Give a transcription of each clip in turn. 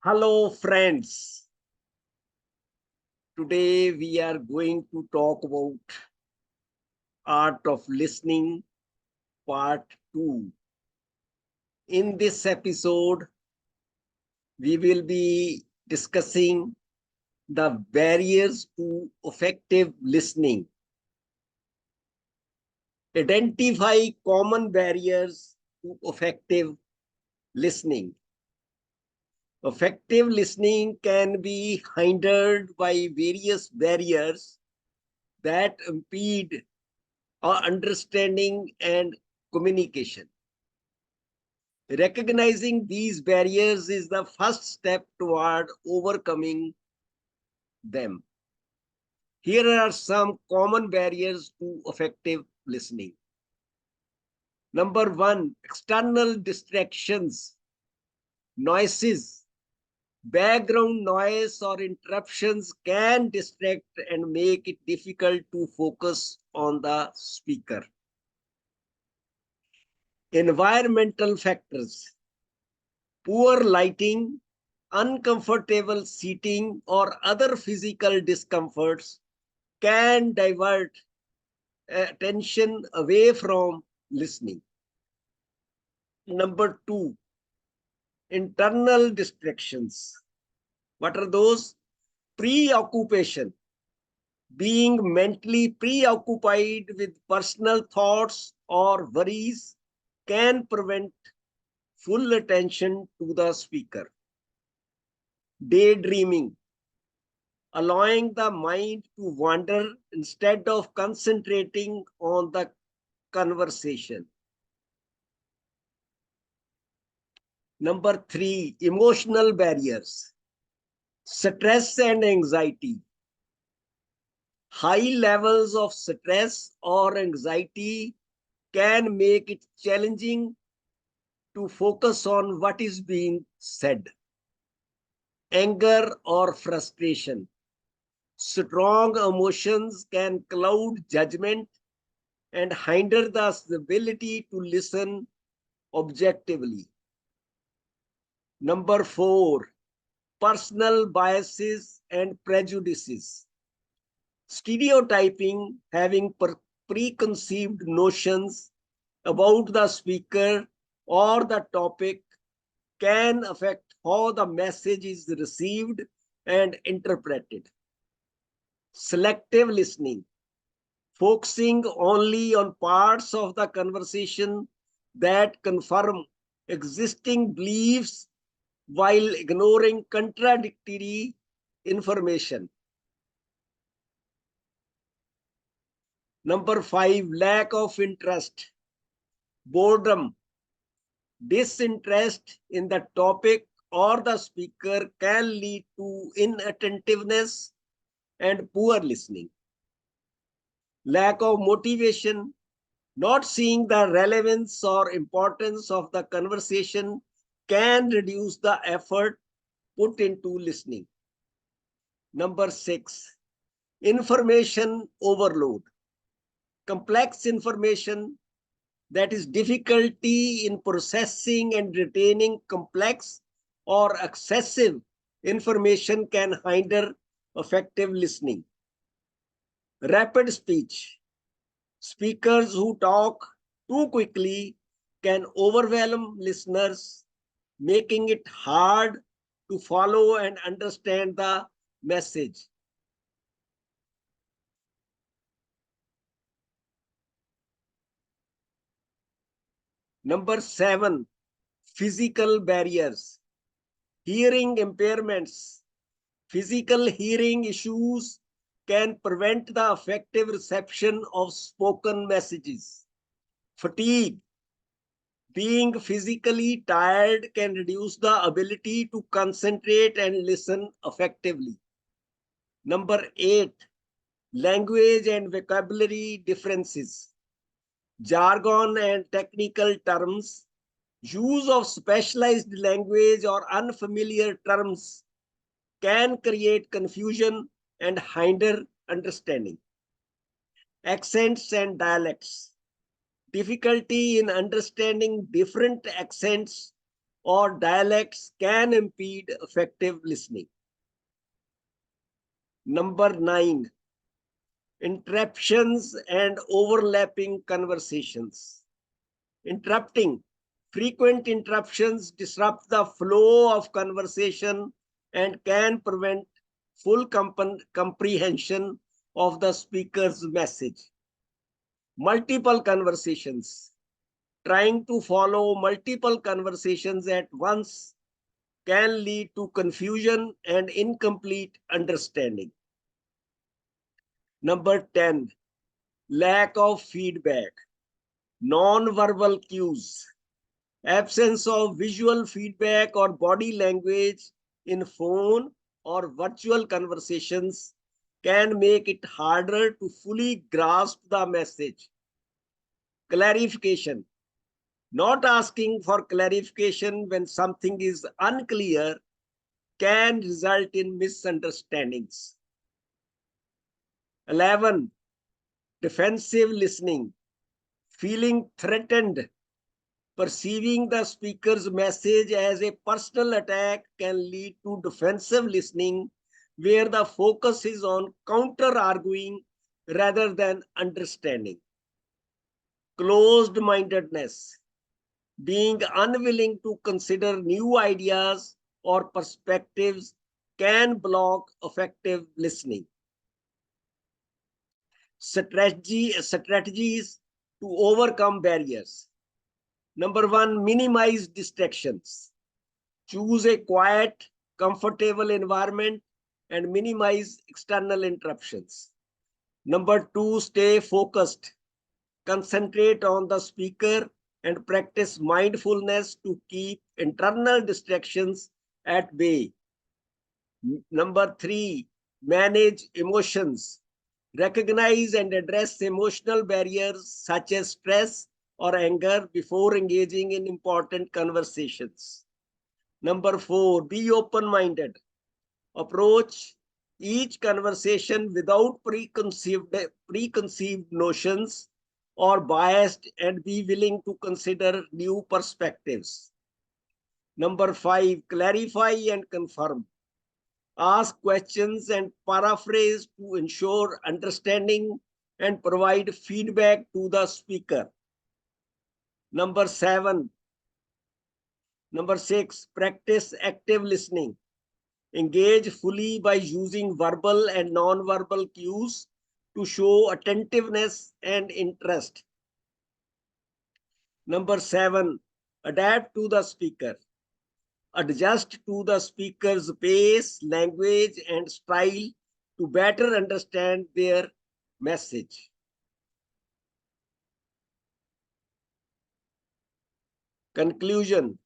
Hello, friends. Today we are going to talk about art of listening, part 2. In this episode, we will be discussing the barriers to effective listening. Identify common barriers to effective listening. Effective listening can be hindered by various barriers that impede our understanding and communication. Recognizing these barriers is the first step toward overcoming them. Here are some common barriers to effective listening. Number one, external distractions, noises. Background noise or interruptions can distract and make it difficult to focus on the speaker. Environmental factors, poor lighting, uncomfortable seating, or other physical discomforts can divert attention away from listening. Number two, internal distractions. What are those? Preoccupation. Being mentally preoccupied with personal thoughts or worries can prevent full attention to the speaker. Daydreaming, allowing the mind to wander instead of concentrating on the conversation. Number three, emotional barriers, stress and anxiety. High levels of stress or anxiety can make it challenging to focus on what is being said. Anger or frustration. Strong emotions can cloud judgment and hinder the ability to listen objectively. Number four, personal biases and prejudices. Stereotyping, having preconceived notions about the speaker or the topic, can affect how the message is received and interpreted. Selective listening, focusing only on parts of the conversation that confirm existing beliefs while ignoring contradictory information. Number five, lack of interest, boredom. Disinterest in the topic or the speaker can lead to inattentiveness and poor listening. Lack of motivation, not seeing the relevance or importance of the conversation can reduce the effort put into listening. Number six, information overload. Complex information, that is difficulty in processing and retaining complex or excessive information, can hinder effective listening. Rapid speech. Speakers who talk too quickly can overwhelm listeners, making it hard to follow and understand the message. Number seven, physical barriers. Hearing impairments. Physical hearing issues can prevent the effective reception of spoken messages. Fatigue. Being physically tired can reduce the ability to concentrate and listen effectively. Number eight, language and vocabulary differences. Jargon and technical terms, use of specialized language or unfamiliar terms can create confusion and hinder understanding. Accents and dialects. Difficulty in understanding different accents or dialects can impede effective listening. Number 9, interruptions and overlapping conversations. Interrupting. Frequent interruptions disrupt the flow of conversation and can prevent full comprehension of the speaker's message. Multiple conversations. Trying to follow multiple conversations at once can lead to confusion and incomplete understanding. Number 10, lack of feedback. Non-verbal cues. Absence of visual feedback or body language in phone or virtual conversations can make it harder to fully grasp the message. Clarification. Not asking for clarification when something is unclear can result in misunderstandings. 11, defensive listening. Feeling threatened. Perceiving the speaker's message as a personal attack can lead to defensive listening, where the focus is on counter-arguing rather than understanding. Closed-mindedness. Being unwilling to consider new ideas or perspectives can block effective listening. Strategies to overcome barriers. Number 1, minimize distractions. Choose a quiet, comfortable environment and minimize external interruptions. Number 2, stay focused. Concentrate on the speaker and practice mindfulness to keep internal distractions at bay. Number 3, manage emotions. Recognize and address emotional barriers such as stress or anger before engaging in important conversations. Number 4, be open-minded. Approach each conversation without preconceived notions or biased and be willing to consider new perspectives. Number 5, clarify and confirm. Ask questions and paraphrase to ensure understanding and provide feedback to the speaker. Number 6, practice active listening. Engage fully by using verbal and non-verbal cues to show attentiveness and interest. Number 7, adapt to the speaker. Adjust to the speaker's pace, language, and style to better understand their message. Conclusion.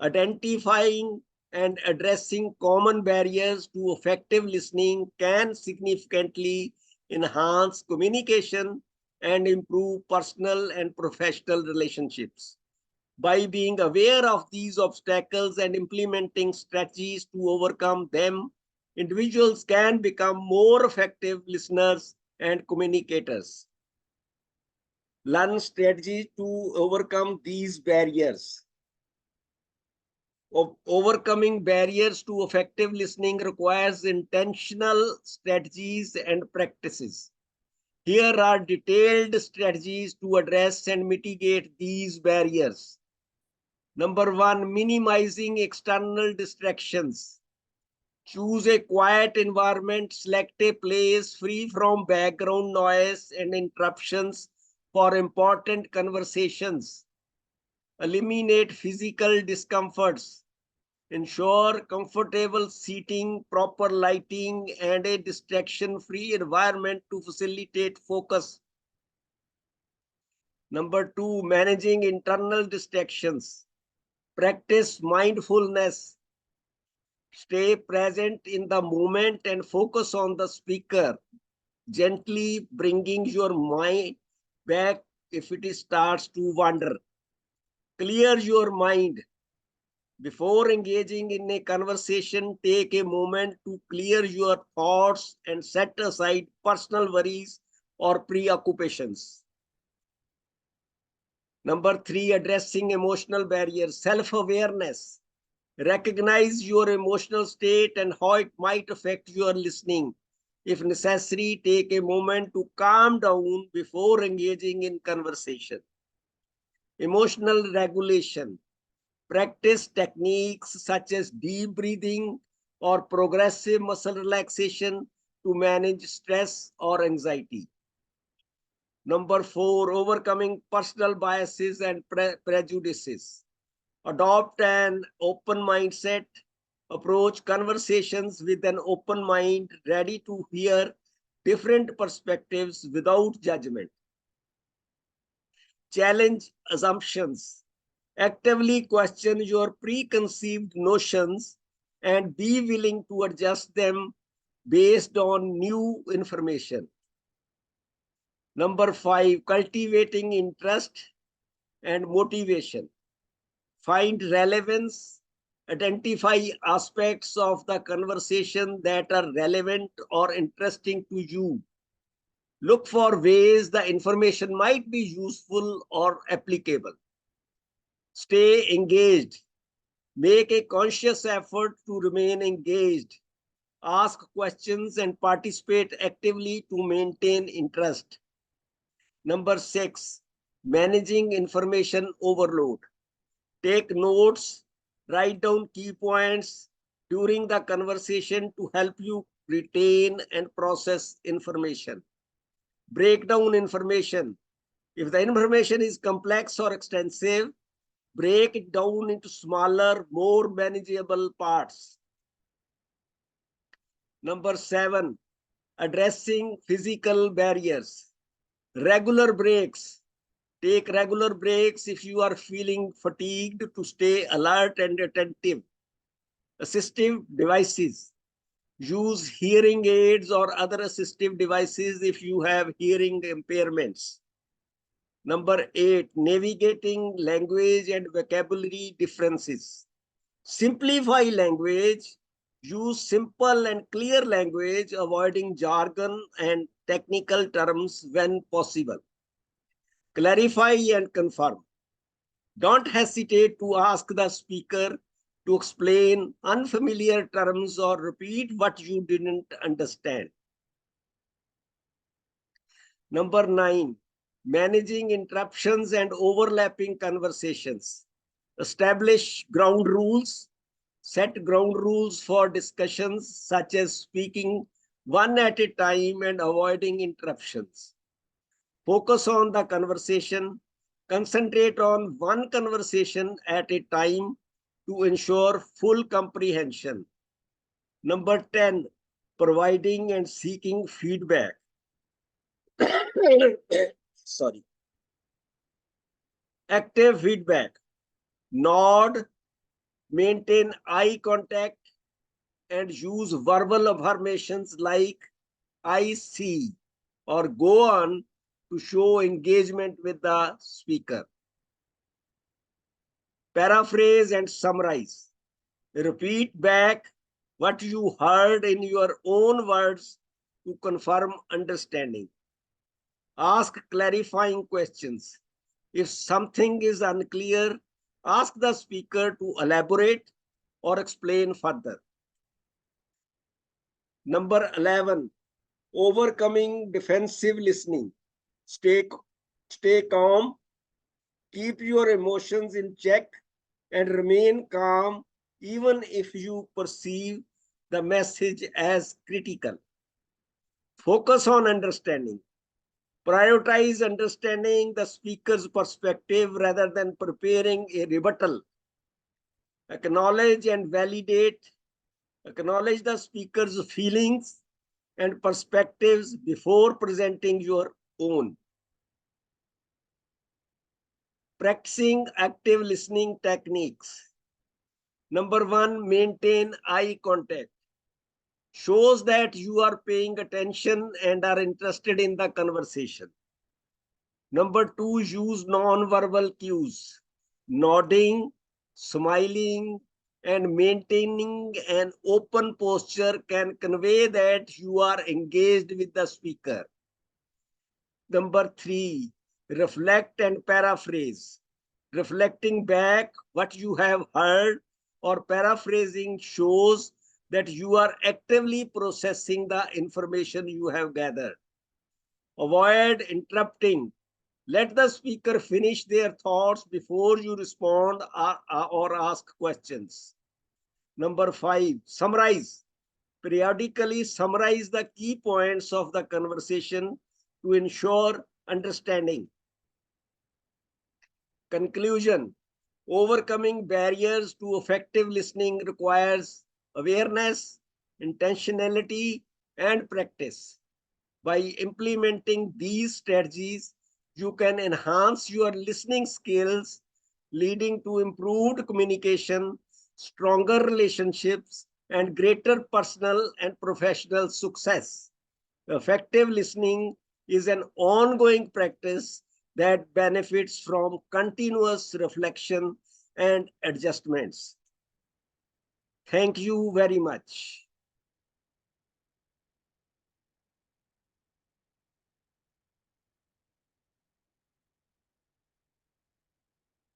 Identifying and addressing common barriers to effective listening can significantly enhance communication and improve personal and professional relationships. By being aware of these obstacles and implementing strategies to overcome them, individuals can become more effective listeners and communicators. Learn strategies to overcome these barriers. Overcoming barriers to effective listening requires intentional strategies and practices. Here are detailed strategies to address and mitigate these barriers. Number 1, minimizing external distractions. Choose a quiet environment, select a place free from background noise and interruptions for important conversations. Eliminate physical discomforts. Ensure comfortable seating, proper lighting, and a distraction-free environment to facilitate focus. Number 2, managing internal distractions. Practice mindfulness. Stay present in the moment and focus on the speaker, gently bringing your mind back if it starts to wander. Clear your mind. Before engaging in a conversation, take a moment to clear your thoughts and set aside personal worries or preoccupations. Number 3, addressing emotional barriers, self-awareness. Recognize your emotional state and how it might affect your listening. If necessary, take a moment to calm down before engaging in conversation. Emotional regulation. Practice techniques such as deep breathing or progressive muscle relaxation to manage stress or anxiety. Number 4, overcoming personal biases and prejudices. Adopt an open mindset. Approach conversations with an open mind, ready to hear different perspectives without judgment. Challenge assumptions. Actively question your preconceived notions and be willing to adjust them based on new information. Number 5, cultivating interest and motivation. Find relevance, identify aspects of the conversation that are relevant or interesting to you. Look for ways the information might be useful or applicable. Stay engaged. Make a conscious effort to remain engaged. Ask questions and participate actively to maintain interest. Number 6, managing information overload. Take notes, write down key points during the conversation to help you retain and process information. Break down information. If the information is complex or extensive, break it down into smaller, more manageable parts. Number 7, addressing physical barriers. Regular breaks. Take regular breaks if you are feeling fatigued to stay alert and attentive. Assistive devices. Use hearing aids or other assistive devices if you have hearing impairments. Number 8, navigating language and vocabulary differences. Simplify language. Use simple and clear language, avoiding jargon and technical terms when possible. Clarify and confirm. Don't hesitate to ask the speaker to explain unfamiliar terms or repeat what you didn't understand. Number 9, managing interruptions and overlapping conversations. Establish ground rules. Set ground rules for discussions, such as speaking one at a time and avoiding interruptions. Focus on the conversation. Concentrate on one conversation at a time to ensure full comprehension. Number 10, providing and seeking feedback. Sorry. Active feedback. Nod, maintain eye contact, and use verbal affirmations like I see or go on to show engagement with the speaker. Paraphrase and summarize. Repeat back what you heard in your own words to confirm understanding. Ask clarifying questions. If something is unclear, ask the speaker to elaborate or explain further. Number 11, overcoming defensive listening. Stay calm, keep your emotions in check, and remain calm even if you perceive the message as critical. Focus on understanding. Prioritize understanding the speaker's perspective rather than preparing a rebuttal. Acknowledge the speaker's feelings and perspectives before presenting your own. Practicing active listening techniques. Number 1, maintain eye contact. Shows that you are paying attention and are interested in the conversation. Number 2, use non-verbal cues. Nodding, smiling, and maintaining an open posture can convey that you are engaged with the speaker. Number 3, Reflect and paraphrase. Reflecting back what you have heard or paraphrasing shows that you are actively processing the information you have gathered. Avoid interrupting. Let the speaker finish their thoughts before you respond or ask questions. Number 5, summarize. Periodically summarize the key points of the conversation to ensure understanding. Conclusion. Overcoming barriers to effective listening requires awareness, intentionality, and practice. By implementing these strategies, you can enhance your listening skills, leading to improved communication, stronger relationships, and greater personal and professional success. Effective listening is an ongoing practice that benefits from continuous reflection and adjustments. Thank you very much.